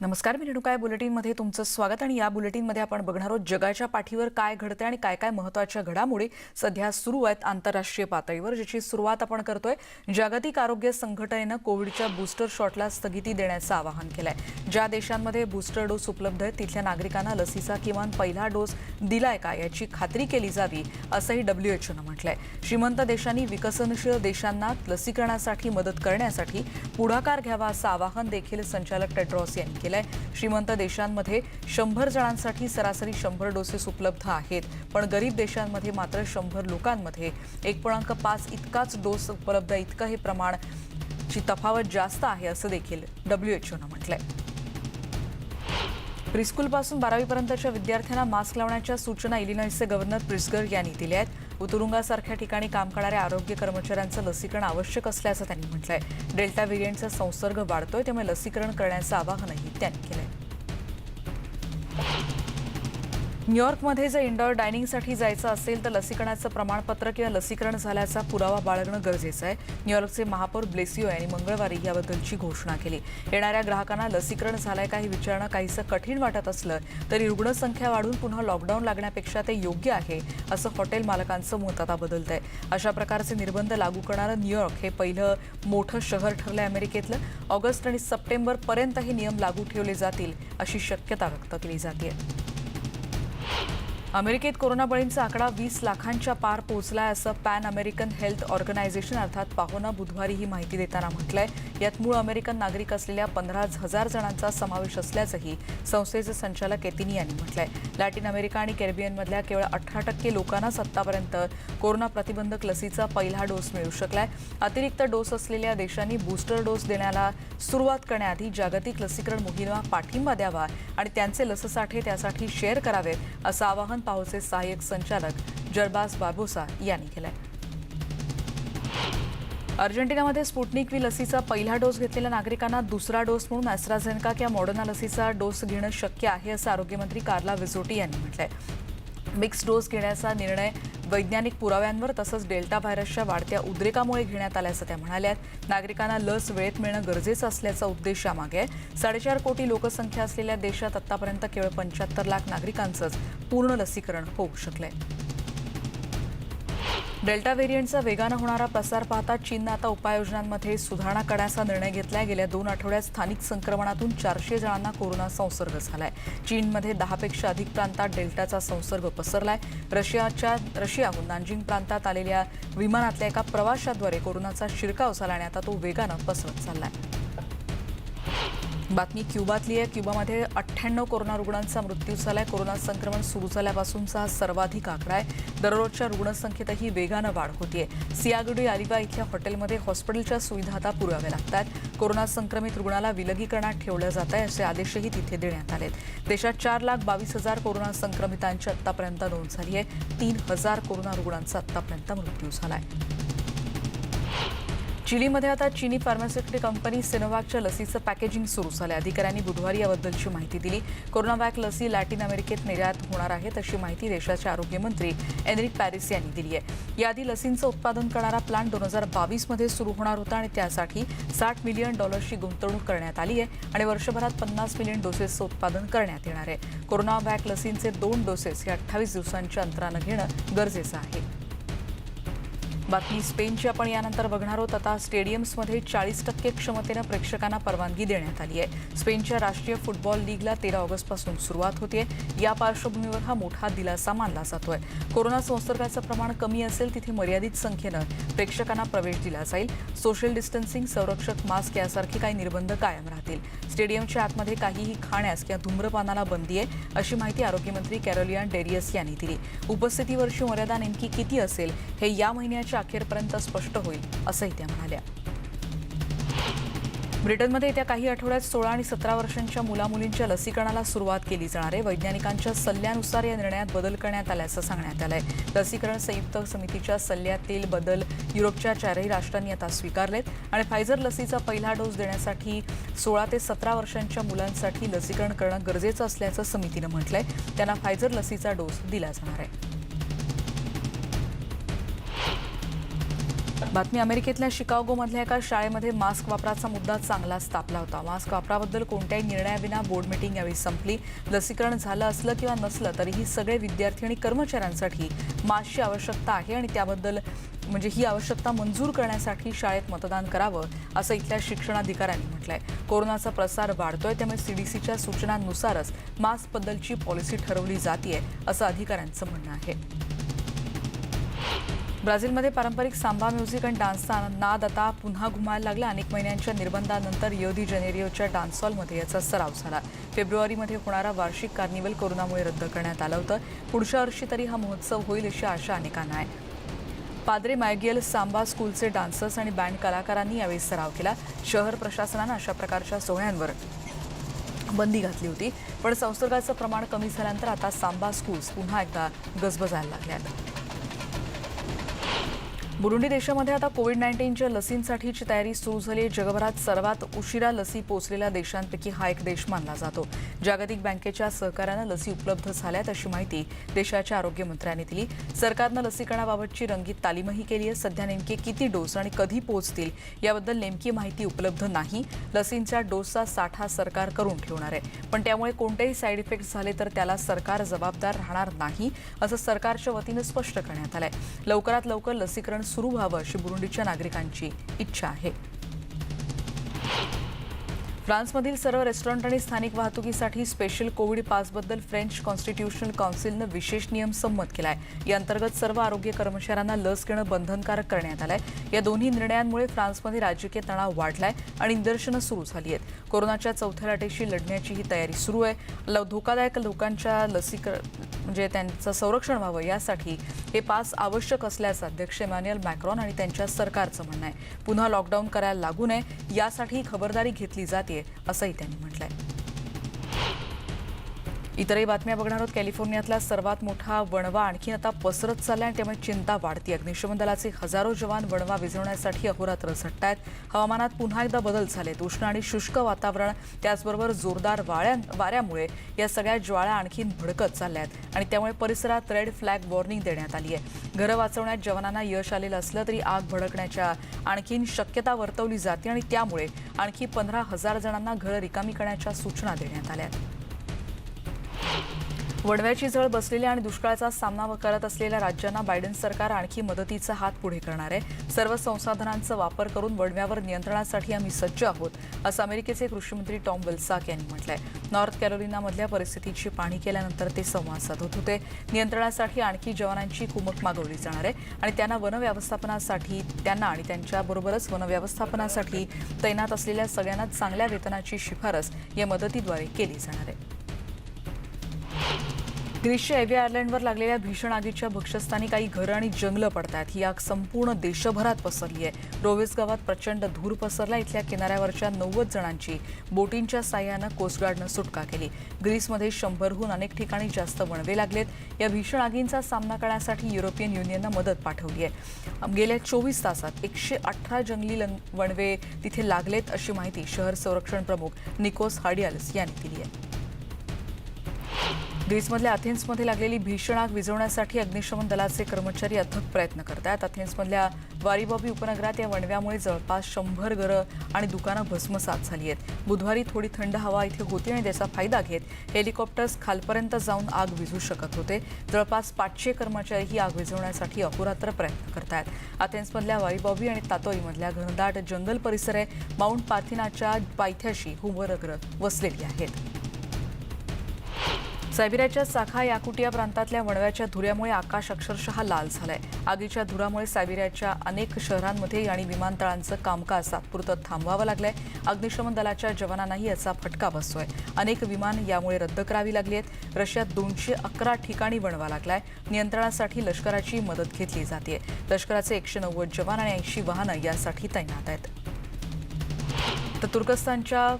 नमस्कार, मी रेणुका बुलेटिनमध्ये तुमचं स्वागत आणि या बुलेटिनमध्ये आपण बघणार आहोत जगाच्या पाठीवर काय घडते आणि काय काय महत्त्वाच्या घडामोडी सध्या सुरू आहेत आंतरराष्ट्रीय पातळीवर, ज्याची सुरुवात आपण करतोय. जागतिक आरोग्य संघटनेनं कोविडच्या बूस्टर शॉटला स्थगिती देण्याचं आवाहन केलंय. ज्या देशांमध्ये बूस्टर डोस उपलब्ध आहेत तिथल्या नागरिकांना लसीचा किमान पहिला डोस दिलाय का याची खात्री केली जावी, असंही WHOनं म्हटलंय. श्रीमंत देशांनी विकसनशील देशांना लसीकरणासाठी मदत करण्यासाठी पुढाकार घ्यावा असं आवाहन देखील संचालक टेड्रॉस यांनी केलंय. श्रीमंत देशांमध्ये 100 जणांसाठी सरासरी 100 डोसेस उपलब्ध आहेत, पण गरीब देशांमध्ये मात्र 100 लोकांमध्ये 1.5 इतकाच डोस उपलब्ध आहे. इतकं हे प्रमाणाची तफावत जास्त आहे असं देखील WHOनं म्हटलंय. प्रीस्कूलपासून 12वीपर्यंतच्या विद्यार्थ्यांना मास्क लावण्याच्या सूचना इलिनॉयसचे गव्हर्नर प्रिट्झगर यांनी दिल्या आहेत. तुरुंगासारख्या ठिकाणी काम करणाऱ्या आरोग्य कर्मचाऱ्यांचं लसीकरण आवश्यक असल्याचं त्यांनी म्हटलंय. डेल्टा व्हेरियंटचा संसर्ग वाढतोय, त्यामुळे लसीकरण करण्याचं आवाहनही त्यांनी केलंय. न्यूयॉर्कमध्ये जर इंडोर डायनिंगसाठी जायचं असेल तर लसीकरणाचं प्रमाणपत्र किंवा लसीकरण झाल्याचा पुरावा बाळगणं गरजेचं आहे. न्यूयॉर्कचे महापौर ब्लेसिओ यांनी मंगळवारी याबद्दलची घोषणा केली. येणाऱ्या ग्राहकांना लसीकरण झालंय का हे विचारणं काहीसं कठीण वाटत असलं तरी रुग्णसंख्या वाढून पुन्हा लॉकडाऊन लागण्यापेक्षा ते योग्य आहे असं हॉटेल मालकांचं मत आता बदलतंय. अशा प्रकारचे निर्बंध लागू करणारं न्यूयॉर्क हे पहिलं मोठं शहर ठरलंय अमेरिकेतलं. ऑगस्ट आणि सप्टेंबरपर्यंत हे नियम लागू ठेवले जातील अशी शक्यता व्यक्त केली जाते. अमेरिकेत कोरोना बळींचा आकडा 20 लाखांच्या पार पोहोचलाय असं पॅन अमेरिकन हेल्थ ऑर्गनायझेशन अर्थात पाहोनं बुधवारी ही माहिती देताना म्हटलंय. यात मूळ अमेरिकन नागरिक असलेल्या 15,000 जणांचा समावेश असल्याचंही संस्थेचे संचालक एतिनी यांनी म्हटलंय. लॅटिन अमेरिका आणि कॅरिबियनमधल्या केवळ 18% लोकांनाच आतापर्यंत कोरोना प्रतिबंधक लसीचा पहिला डोस मिळू शकलाय. अतिरिक्त डोस असलेल्या देशांनी बूस्टर डोस देण्याला सुरुवात करण्याआधी जागतिक लसीकरण मोहिमेला पाठिंबा द्यावा आणि त्यांचे लससाठे त्यासाठी शेअर करावेत असं आवाहन पाहोचे सहाय्यक संचालक जरबास बार्बोसा यांनी केलंय. अर्जेंटिनामध्ये स्पुटनिक व्ही लसीचा पहिला डोस घेतलेल्या नागरिकांना दुसरा डोस म्हणून ॲस्ट्राझेनेका किंवा मॉडर्ना लसीचा डोस घेणं शक्य आहे असं आरोग्यमंत्री कार्ला विझोटी यांनी म्हटलंय. मिक्स डोस घेण्याचा निर्णय वैज्ञानिक पुराव्यांवर तसंच डेल्टा व्हायरसच्या वाढत्या उद्रेकामुळे घेण्यात आल्याचं त्या म्हणाल्या. नागरिकांना लस वेळेत मिळणं गरजेचं असल्याचा उद्देश यामागे आहे. 4.5 कोटी लोकसंख्या असलेल्या देशात आतापर्यंत केवळ 75 लाख नागरिकांचंच पूर्ण लसीकरण होऊ शकलंय. डेल्टा व्हेरियंटचा वेगानं होणारा प्रसार पाहता चीननं आता उपाययोजनांमध्ये सुधारणा करण्याचा निर्णय घेतलाय. गेल्या 2 आठवड्यात स्थानिक संक्रमणातून 400 जणांना कोरोना संसर्ग झालाय. चीनमध्ये 10पेक्षा अधिक प्रांतात डेल्टाचा संसर्ग पसरलाय. रशियाहून नानजिंग प्रांतात आलेल्या विमानातल्या एका प्रवाशाद्वारे कोरोनाचा शिरकाव झाला आणि आता तो वेगानं पसरत चाललाय. बातमी क्युबातली आहे. क्युबामध्ये 98 कोरोना रुग्णांचा मृत्यू झालाय. कोरोना संक्रमण सुरू झाल्यापासूनचा हा सर्वाधिक आकडा आहे. दररोजच्या रुग्णसंख्येतही वेगानं वाढ होतीये. सियागुडी आलिबा इथल्या हॉटेलमध्ये हॉस्पिटलच्या सुविधा आता पुरवाव्या लागतात. कोरोना संक्रमित रुग्णाला विलगीकरणात ठेवलं जात आहे असे आदेशही तिथे देण्यात आलेत. देशात 4,22,000 कोरोना संक्रमितांची आतापर्यंत नोंद झाली आहे. 3,000 कोरोना रुग्णांचा आतापर्यंत मृत्यू झालाय. चिलीमध्ये आता चीनी फार्मास्युटिकल कंपनी सिनोवॅकच्या लसीचं पॅकेजिंग सुरू झालं. अधिकाऱ्यांनी बुधवारी याबद्दलची माहिती दिली. कोरोनावॅक लसी लॅटिन अमेरिकेत निर्यात होणार आहेत अशी माहिती देशाचे आरोग्यमंत्री एनरिक पॅरिस यांनी दिली आहे. याआधी लसींचं उत्पादन करणारा प्लांट 2022मध्ये सुरू होणार होता आणि त्यासाठी $60 मिलियन गुंतवणूक करण्यात आली आहे आणि वर्षभरात 50 मिलियन डोसेसचं उत्पादन करण्यात येणार आहे. कोरोनावॅक लसींचे 2 डोसेस हे 28 दिवसांच्या अंतरानं घेणं गरजेचं आहे. बातमी स्पेनची आपण यानंतर बघणार आहोत. आता स्टेडियम्समध्ये 40% क्षमतेनं प्रेक्षकांना परवानगी देण्यात आली आहे. स्पेनच्या राष्ट्रीय फुटबॉल लीगला 13 ऑगस्टपासून सुरुवात होते. या पार्श्वभूमीवर हा मोठा दिलासा मानला जातोय. कोरोना संसर्गाचं प्रमाण कमी असेल तिथे मर्यादित संख्येनं प्रेक्षकांना प्रवेश दिला जाईल. सोशल डिस्टन्सिंग, संरक्षक मास्क यासारखे काही निर्बंध कायम राहतील. स्टेडियमच्या आतमध्ये काहीही खाण्यास किंवा धूम्रपानाला बंदी आहे अशी माहिती आरोग्यमंत्री कॅरोलिन डेरियस यांनी दिली. उपस्थितीवरची मर्यादा नेमकी किती असेल हे या महिन्याच्या अखेरपर्यंत स्पष्ट होईल असंही त्या म्हणाल्या. ब्रिटनमध्ये येत्या काही आठवड्यात 16 आणि 17 वर्षांच्या मुलामुलींच्या लसीकरणाला सुरुवात केली जाणार आहे. वैज्ञानिकांच्या सल्ल्यानुसार या निर्णयात बदल करण्यात आल्याचं सांगण्यात आलंय. लसीकरण संयुक्त समितीच्या सल्ल्यातील बदल युरोपच्या 4ही राष्ट्रांनी आता स्वीकारलेत आणि फायझर लसीचा पहिला डोस देण्यासाठी 16 ते 17 वर्षांच्या मुलांसाठी लसीकरण करणं गरजेचं असल्याचं समितीनं म्हटलंय. त्यांना फायझर लसीचा डोस दिला जाणार आहे. बातमी अमेरिकेतल्या शिकागोमधल्या एका शाळेमध्ये मास्क वापराचा मुद्दा चांगलाच तापला होता. मास्क वापराबद्दल कोणत्याही निर्णयाविना बोर्ड मीटिंग यावेळी संपली. लसीकरण झालं असलं किंवा नसलं तरीही सगळे विद्यार्थी आणि कर्मचाऱ्यांसाठी मास्कची आवश्यकता आहे आणि त्याबद्दल ही आवश्यकता मंजूर करण्यासाठी शाळेत मतदान करावं असं इथल्या शिक्षणाधिकाऱ्यांनी म्हटलंय. कोरोनाचा प्रसार वाढतोय त्यामुळे सीडीसीच्या सूचनांनुसारच मास्कबद्दलची पॉलिसी ठरवली जातीये असं अधिकाऱ्यांचं म्हणणं आहे. ब्राझीलमध्ये पारंपरिक सांबा म्युझिक आणि डान्सचा नाद आता पुन्हा घुमायला लागला. अनेक महिन्यांच्या निर्बंधानंतर रियो दी जानेरियोच्या डान्स हॉलमध्ये याचा सराव झाला. फेब्रुवारीमध्ये होणारा वार्षिक कार्निवल कोरोनामुळे रद्द करण्यात आलं होतं. पुढच्या वर्षी तरी हा महोत्सव होईल अशी आशा अनेकांना आहे. पाद्रे मायगेल सांबा स्कूलचे डान्सर्स आणि बँड कलाकारांनी यावेळी सराव केला. शहर प्रशासनानं अशा प्रकारच्या सोहळ्यांवर बंदी घातली होती, पण संसर्गाचं प्रमाण कमी झाल्यानंतर आता सांबा स्कूल्स पुन्हा एकदा गजबजायला लागल्यात. बुरुंडी देशामध्ये आता कोविड-19च्या लसींसाठीची तयारी सुरू झाली आहे. जगभरात सर्वात उशिरा लसी पोहोचलेल्या देशांपैकी हा एक देश मानला जातो. जागतिक बँकेच्या सहकार्यानं लसी उपलब्ध झाल्यात अशी माहिती देशाच्या आरोग्यमंत्र्यांनी दिली. सरकारनं लसीकरणाबाबतची रंगीत तालीमही केली आहे. सध्या नेमके किती डोस आणि कधी पोहोचतील याबद्दल नेमकी माहिती उपलब्ध नाही. लसींच्या डोसचा साठा सरकार करून ठेवणार आहे, पण त्यामुळे कोणतेही साईड इफेक्ट झाले तर त्याला सरकार जबाबदार राहणार नाही असं सरकारच्या वतीनं स्पष्ट करण्यात आलंय. लवकरात लवकर लसीकरण सुरू व्हावं अशी बुरुंडीच्या नागरिकांची इच्छा आहे. फ्रान्समधील सर्व रेस्टॉरंट आणि स्थानिक वाहतुकीसाठी स्पेशल कोविड पासबद्दल फ्रेंच कॉन्स्टिट्यूशनल काउन्सिलनं विशेष नियम संमत केलाय. या अंतर्गत सर्व आरोग्य कर्मचाऱ्यांना लस घेणं बंधनकारक करण्यात आलंय. या दोन्ही निर्णयांमुळे फ्रान्समध्ये राजकीय तणाव वाढलाय आणि निदर्शनं सुरू झाली आहेत. कोरोनाच्या चौथ्या लाटेशी लढण्याची ही तयारी सुरू आहे. धोकादायक लोकांच्या त्यांचं संरक्षण व्हावं यासाठी हे पास आवश्यक असल्याचं अध्यक्ष इमॅन्युएल मॅक्रॉन आणि त्यांच्या सरकारचं म्हणणं आहे. पुन्हा लॉकडाऊन करायला लागू नये यासाठी खबरदारी घेतली जाते असंही त्यांनी म्हटलंय. इतरही बातम्या बघणार आहोत. कॅलिफोर्नियातला सर्वात मोठा वणवा आणखी आता पसरत चाललाय आणि त्यामुळे चिंता वाढती. अग्निशमन दलाचे हजारो जवान वणवा विझवण्यासाठी अहोरात्र झटतायत. हवामानात पुन्हा एकदा बदल झालेत. उष्ण आणि शुष्क वातावरण त्याचबरोबर जोरदार वाऱ्यामुळे या सगळ्या ज्वाळा आणखीन भडकत चालल्यात आणि त्यामुळे परिसरात रेड फ्लॅग वॉर्निंग देण्यात आली आहे. घरं वाचवण्यात जवानांना यश आलेलं असलं तरी आग भडकण्याच्या आणखीन शक्यता वर्तवली जाते आणि त्यामुळे आणखी 15,000 जणांना घरं रिकामी करण्याच्या सूचना देण्यात आल्या आहेत. वणव्याची झळ बसलेल्या आणि दुष्काळाचा सामना करत असलेल्या राज्यांना बायडन सरकार आणखी मदतीचा हात पुढे करणार आहे. सर्व संसाधनांचा वापर करून वणव्यावर नियंत्रणासाठी आम्ही सज्ज आहोत असं अमेरिकेचे कृषी मंत्री टॉम विल्साक यांनी म्हटलंय. नॉर्थ कॅरोलिनामधल्या परिस्थितीची पाहणी केल्यानंतर ते संवाद साधत होते. नियंत्रणासाठी आणखी जवानांची कुमक मागवली जाणार आहे आणि त्यांना आणि त्यांच्याबरोबरच वनव्यवस्थापनासाठी तैनात असलेल्या सगळ्यांना चांगल्या वेतनाची शिफारस या मदतीद्वारे केली जाणार आहे. ग्रीसच्या एव्हिया आयलँडवर लागलेल्या भीषण आगीच्या भक्ष्यस्थानी काही घरं आणि जंगलं पडतात. ही आग संपूर्ण देशभरात पसरली आहे. रोवेस गावात प्रचंड धूर पसरला. इथल्या किनाऱ्यावरच्या 90 जणांची बोटींच्या साह्यानं कोस्टगार्डनं सुटका केली. ग्रीसमध्ये 100हून अनेक ठिकाणी जास्त वणवे लागलेत. या भीषण आगींचा सामना करण्यासाठी युरोपियन युनियननं मदत पाठवली आहे. गेल्या 24 तासात 118 जंगली वणवे तिथे लागलेत अशी माहिती शहर संरक्षण प्रमुख निकोस हाडियाल्स यांनी दिली आहे. ग्रीसमधल्या अथेन्समध्ये लागलेली भीषण आग विझवण्यासाठी अग्निशमन दलाचे कर्मचारी अथक प्रयत्न करत आहेत. अथेन्समधल्या वारीबॉबी उपनगरात या वणव्यामुळे जवळपास 100 घरं आणि दुकानं भस्मसात झाली आहेत. बुधवारी थोडी थंड हवा इथे होती आणि त्याचा फायदा घेत हेलिकॉप्टर्स खालपर्यंत जाऊन आग विझू शकत होते. जवळपास 500 कर्मचारी ही आग विझवण्यासाठी अहोरात्र प्रयत्न करत आहेत. अथेन्समधल्या वारीबॉबी आणि तातोईमधल्या घनदाट जंगल परिसर आहे. माउंट पाथिनाच्या पायथ्याशी हुंबरग्र वसलेली आहेत. सायबेरियाच्या साखा याकुटिया प्रांतातल्या वणव्याच्या धुऱ्यामुळे आकाश अक्षरशः लाल झालंय. आगीच्या धुरामुळे सायबेरियाच्या अनेक शहरांमध्ये आणि विमानतळांचं कामकाज तात्पुरतं थांबवावं लागलंय. अग्निशमन दलाच्या जवानांनाही याचा फटका बसतोय. अनेक विमान यामुळे रद्द करावी लागली आहेत. रशियात 211 ठिकाणी वणवा लागलाय. नियंत्रणासाठी लष्कराची मदत घेतली जाते. लष्कराचे 190 जवान आणि 80 वाहनं यासाठी तैनात आहेत. तर तुर्कस्तानच्या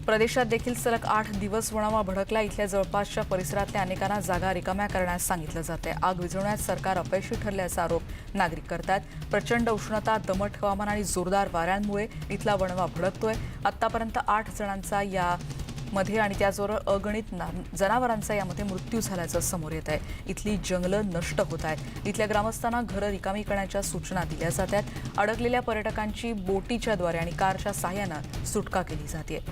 प्रदेशात देखील सलग 8 दिवस वणवा भडकला. इथल्या जवळपासच्या परिसरातल्या अनेकांना जागा रिकाम्या करण्यास सांगितलं जातंय. आग विझवण्यात सरकार अपयशी ठरल्याचा आरोप नागरिक करतात. प्रचंड उष्णता, दमट हवामान आणि जोरदार वाऱ्यांमुळे इथला वणवा भडकतोय. आतापर्यंत 8 जणांचा या मध्ये आणि त्याचबरोबर अगणित जनावरांचा यामध्ये मृत्यू झाल्याचं समोर येत आहे. इथली जंगलं नष्ट होत आहेत. इथल्या ग्रामस्थांना घरं रिकामी करण्याच्या सूचना दिल्या जात आहेत. अडकलेल्या पर्यटकांची बोटीच्याद्वारे आणि कारच्या सहाय्यानं सुटका केली जाते.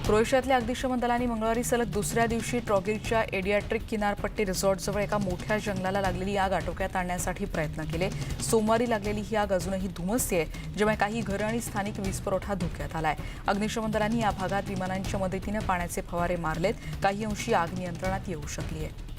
क्रोएशियातल्या अग्निशमन दलांनी मंगळवारी सलग दुसऱ्या दिवशी ट्रॉगिरच्या एडियाट्रिक किनारपट्टी रिसॉर्टजवळ एका मोठ्या जंगलाला लागलेली आग आटोक्यात आणण्यासाठी प्रयत्न केले. सोमवारी लागलेली ही आग अजूनही धुमसते, ज्यामुळे काही घरं आणि स्थानिक वीजपुरवठा धोक्यात आलाय. अग्निशमन दलांनी या भागात विमानांच्या मदतीनं पाण्याचे फवारे मारलेत. काही अंशी आग नियंत्रणात येऊ शकली आहे.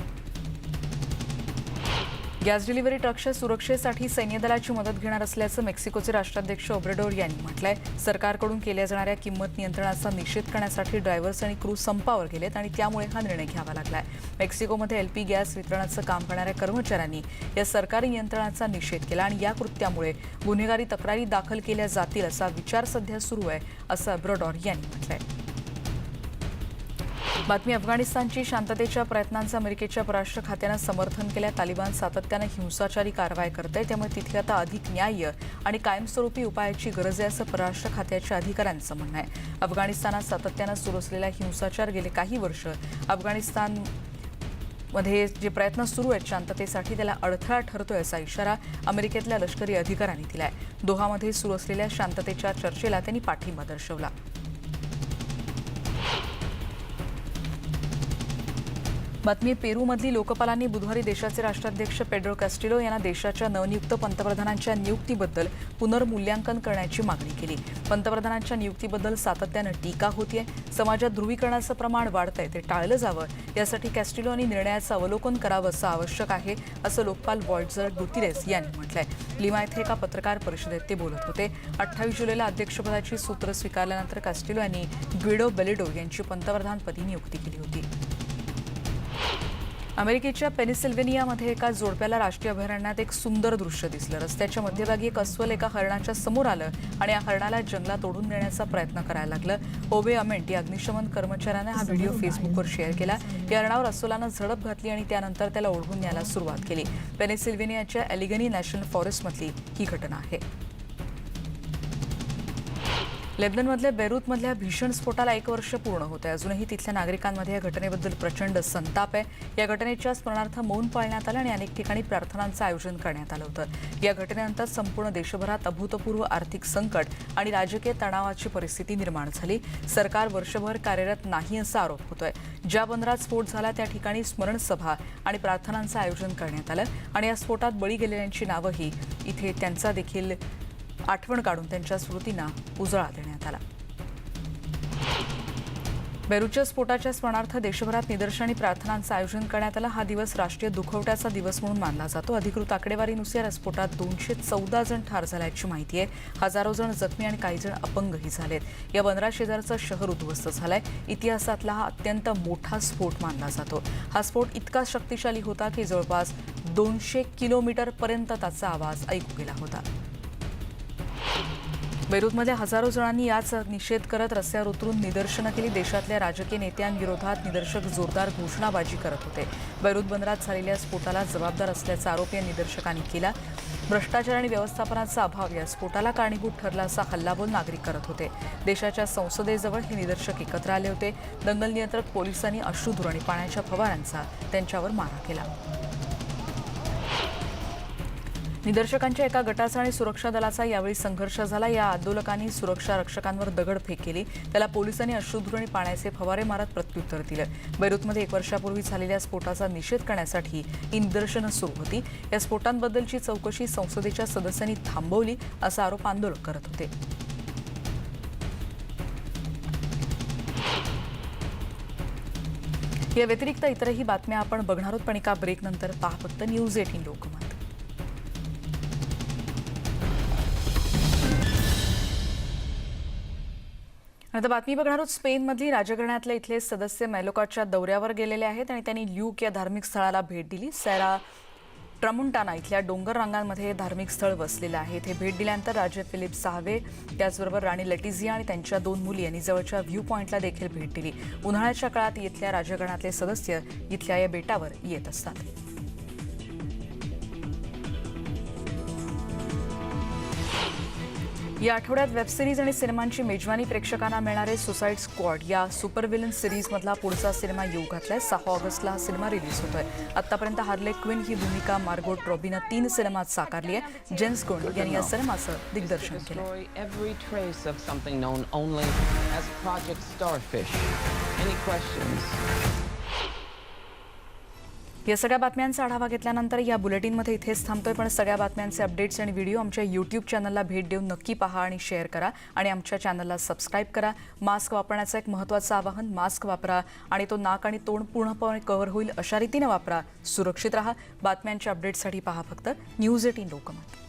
गॅस डिलिव्हरी ट्रकच्या सुरक्षेसाठी सैन्य दलाची मदत घेणार असल्याचं मेक्सिकोचे राष्ट्राध्यक्ष ओब्रेडोर यांनी म्हटलंय. सरकारकडून केल्या जाणाऱ्या किंमत नियंत्रणाचा निषेध करण्यासाठी ड्रायव्हर्स आणि क्रू संपावर गेलेत आणि त्यामुळे हा निर्णय घ्यावा लागलाय. मेक्सिकोमध्ये एलपी गॅस वितरणाचं काम करणाऱ्या कर्मचाऱ्यांनी या सरकारी नियंत्रणाचा निषेध केला आणि या कृत्यामुळे गुन्हेगारी तक्रारी दाखल केल्या जातील असा विचार सध्या सुरू आहे, असं ओब्रेडोर यांनी म्हटलंय. बातमी अफगाणिस्तानची शांततेच्या प्रयत्नांचं अमेरिकेच्या परराष्ट्र खात्यानं समर्थन केल्या. तालिबान सातत्यानं हिंसाचारी कारवाई करते, त्यामुळे तिथे आता अधिक न्याय्य आणि कायमस्वरूपी उपायाची गरज आहे, असं परराष्ट्र खात्याच्या अधिकाऱ्यांचं म्हणणं आहे. अफगाणिस्तानात सातत्यानं सुरू असलेला हिंसाचार गेले काही वर्ष अफगाणिस्तानमध्ये जे प्रयत्न सुरू आहेत शांततेसाठी त्याला अडथळा ठरतोय, असा इशारा अमेरिकेतल्या लष्करी अधिकाऱ्यांनी दिलाय. दोहामध्ये सुरू असलेल्या शांततेच्या चर्चेला त्यांनी पाठिंबा दर्शवला. बातमी पेरूमधली लोकपालांनी बुधवारी देशाचे राष्ट्राध्यक्ष पेड्रो कॅस्टिलो यांना देशाच्या नवनियुक्त पंतप्रधानांच्या नियुक्तीबद्दल पुनर्मूल्यांकन करण्याची मागणी केली. पंतप्रधानांच्या नियुक्तीबद्दल सातत्यानं टीका होतीये. समाजात ध्रुवीकरणाचं प्रमाण वाढतंय, ते टाळलं जावं यासाठी कॅस्टिलो यांनी निर्णयाचं अवलोकन करावं असं आवश्यक आहे, असं लोकपाल वॉल्टर गुटिरेस यांनी म्हटलंय. लिमा येथे एका पत्रकार परिषदेत ते बोलत होते. 28 जुलैला अध्यक्षपदाची सूत्र स्वीकारल्यानंतर कॅस्टिलो यांनी ग्विडो बेलिडो यांची पंतप्रधानपदी नियुक्ती केली होती. अमेरिकेच्या पेनिसिल्व्हेनियामध्ये एका जोडप्याला राष्ट्रीय अभयारण्यात एक सुंदर दृश्य दिसलं. रस्त्याच्या मध्यभागी एक अस्वल एका हरणाच्या समोर आलं आणि या हरणाला जंगलात ओढून नेण्याचा प्रयत्न करायला लागलं. ओबे अमेंट या अग्निशमन कर्मचाऱ्यानं हा व्हिडिओ फेसबुकवर शेअर केला. या हरणावर अस्वलानं झडप घातली आणि त्यानंतर त्याला ओढून न्यायला सुरुवात केली. पेनिसिल्व्हेनियाच्या एलिगनी नॅशनल फॉरेस्टमधली ही घटना आहे. लेबननमधल्या बेरूतमधल्या भीषण स्फोटाला 1 वर्ष पूर्ण होत आहे. अजूनही तिथल्या नागरिकांमध्ये या घटनेबद्दल प्रचंड संताप आहे. या घटनेच्या स्मरणार्थ मौन पाळण्यात आलं आणि अनेक ठिकाणी प्रार्थनांचं आयोजन करण्यात आलं होतं. या घटनेनंतर संपूर्ण देशभरात अभूतपूर्व आर्थिक संकट आणि राजकीय तणावाची परिस्थिती निर्माण झाली. सरकार वर्षभर कार्यरत नाही असा आरोप होतोय. ज्या बंदरात स्फोट झाला त्या ठिकाणी स्मरणसभा आणि प्रार्थनांचं आयोजन करण्यात आलं आणि या स्फोटात बळी गेलेल्यांची नावंही इथे त्यांचा देखील आठवण काढून त्यांच्या स्मृतींना उजाळा देण्यात आला. बेरूतच्या स्फोटाच्या स्मरणार्थ देशभरात निदर्शन आणि प्रार्थनांचं आयोजन करण्यात आलं. हा दिवस राष्ट्रीय दुखवट्याचा दिवस म्हणून मानला जातो. अधिकृत आकडेवारीनुसार या स्फोटात 214 जण ठार झाल्याची माहिती आहे. हजारो जण जखमी आणि काही जण अपंगही झालेत. या बंदराशेजारचं शहर उद्ध्वस्त झालंय. इतिहासातला हा अत्यंत मोठा स्फोट मानला जातो. हा स्फोट इतका शक्तिशाली होता की जवळपास 200 किलोमीटरपर्यंत त्याचा आवाज ऐकू गेला होता. बेरूतमध्ये हजारो जणांनी याच निषेध करत रस्त्यावर उतरून निदर्शनं केली. देशातल्या राजकीय नेत्यांविरोधात निदर्शक जोरदार घोषणाबाजी करत होते. बेरूत बंदरात झालेल्या स्फोटाला जबाबदार असल्याचा आरोप या निदर्शकांनी केला. भ्रष्टाचार आणि व्यवस्थापनाचा अभाव या स्फोटाला कारणीभूत ठरला असा हल्लाबोल नागरिक करत होते. देशाच्या संसदेजवळ हे निदर्शक एकत्र आले होते. दंगल नियंत्रक पोलिसांनी अश्रुधूर आणि पाण्याच्या फवाऱ्यांचा त्यांच्यावर मारा केला. निदर्शकांच्या एका गटाचा आणि सुरक्षा दलाचा यावेळी संघर्ष झाला. या आंदोलकांनी सुरक्षा रक्षकांवर दगडफेक केली. त्याला पोलिसांनी अश्रुधूर आणि पाण्याचे फवारे मारत प्रत्युत्तर दिलं. बेरूतमध्ये 1 वर्षापूर्वी झालेल्या स्फोटाचा निषेध करण्यासाठी ही निदर्शनं सुरू होती. या स्फोटांबद्दलची चौकशी संसदेच्या सदस्यांनी थांबवली असा आरोप आंदोलक करत होते. या व्यतिरिक्त इतरही बातम्या आपण बघणार आहोत, पण एका ब्रेकनंतर पहा फक्त न्यूज 18 लोकमत. आता बातमी बघणार आहोत. स्पेनमधली राजघराण्यातले इथले सदस्य मेलोकाच्या दौऱ्यावर गेलेले आहेत आणि त्यांनी ल्यूक या धार्मिक स्थळाला भेट दिली. सेरा ट्रामुंटाना इथल्या डोंगर रांगांमध्ये हे धार्मिक स्थळ वसलेलं आहे. इथे भेट दिल्यानंतर राजे फिलिप 6वे त्याचबरोबर राणी लेटिझिया आणि त्यांच्या 2 मुली यांनी जवळच्या व्ह्यू पॉइंटला देखील भेट दिली. उन्हाळ्याच्या काळात इथल्या राजघराण्यातले सदस्य इथल्या या बेटावर येत असतात. या आठवड्यात वेबसिरीज आणि सिनेमांची मेजवानी प्रेक्षकांना मिळणारे सुसाईड स्क्वॉड या सुपर विलन सिरीजमधला पुढचा सिनेमा येऊ घातलाय. 6 ऑगस्टला हा सिनेमा रिलीज होतोय. आतापर्यंत हार्ले क्विन ही भूमिका मार्गोट रॉबीनं 3 सिनेमात साकारली आहे. जेम्स गुंड यांनी या सिनेमाचं दिग्दर्शन केलं. या सगळ्या बातम्यांचा आढावा घेतल्यानंतर या बुलेटिनमध्ये इथेच थांबतोय. पण सगळ्या बातम्यांचे अपडेट्स आणि व्हिडिओ आमच्या YouTube चॅनलला भेट देऊन नक्की पहा आणि शेअर करा आणि आमच्या चॅनलला सबस्क्राईब करा. मास्क वापरण्याचं एक महत्त्वाचं आवाहन, मास्क वापरा आणि तो नाक आणि तोंड पूर्णपणे कव्हर होईल अशा रीतीने वापरा. सुरक्षित राहा. बातम्यांच्या अपडेट्ससाठी पहा फक्त न्यूज 18 लोकमत.